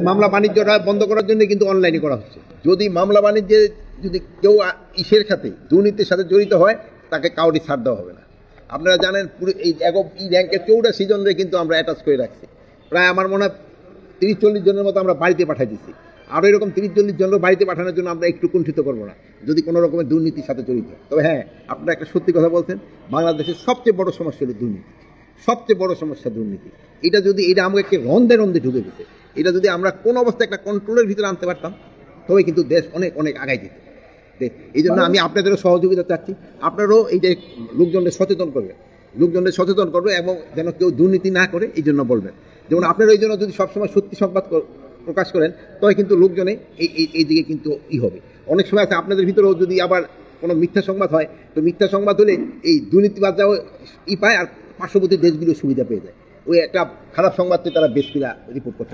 মামলা বাণিজ্যটা বন্ধ করার জন্য কিন্তু অনলাইনে করা হচ্ছে। যদি মামলা বাণিজ্যে যদি কেউ ইসের সাথে দুর্নীতির সাথে জড়িত হয় তাকে কাউরি ছাড় দেওয়া হবে না। আপনারা জানেন পুরো এই ব্যাংকের 84 জনরে কিন্তু আমরা অ্যাটাচ করে রাখছি। প্রায় আমার মনে হয় 30-40 জনের মতো আমরা বাড়িতে পাঠিয়ে দিচ্ছি। আরও এরকম 30-40 জনের বাড়িতে পাঠানোর জন্য আমরা একটু কুণ্ঠিত করবো না যদি কোনো রকমের দুর্নীতির সাথে জড়িত হয়। তবে হ্যাঁ, আপনারা একটা সত্যি কথা বলছেন, বাংলাদেশের সবচেয়ে বড় সমস্যা হলো দুর্নীতি। সবচেয়ে বড় সমস্যা দুর্নীতি। এটা আমাকে রন্ধে রন্ধে ঢুকে গেছে। এটা যদি আমরা কোন অবস্থায় একটা কন্ট্রোলের ভিতরে আনতে পারতাম তবে কিন্তু দেশ অনেক অনেক আগায় যেত। এই জন্য আমি আপনাদেরও সহযোগিতা চাচ্ছি। আপনারাও এই যে লোকজনদের সচেতন করবে এবং যেন কেউ দুর্নীতি না করে এই জন্য বলবেন। যেমন আপনারা এই জন্য যদি সবসময় সত্যি সংবাদ প্রকাশ করেন তবে কিন্তু লোকজনে এই দিকে কিন্তু হবে। অনেক সময় আছে আপনাদের ভিতরেও যদি আবার কোনো মিথ্যা সংবাদ হয় তো মিথ্যা সংবাদ হলে এই দুর্নীতিবাদরাও পায় আর পার্শ্ববর্তী দেশগুলো সুবিধা পেয়ে যায়। ওই একটা খারাপ সংবাদকে তারা বেশ রিপোর্ট করতে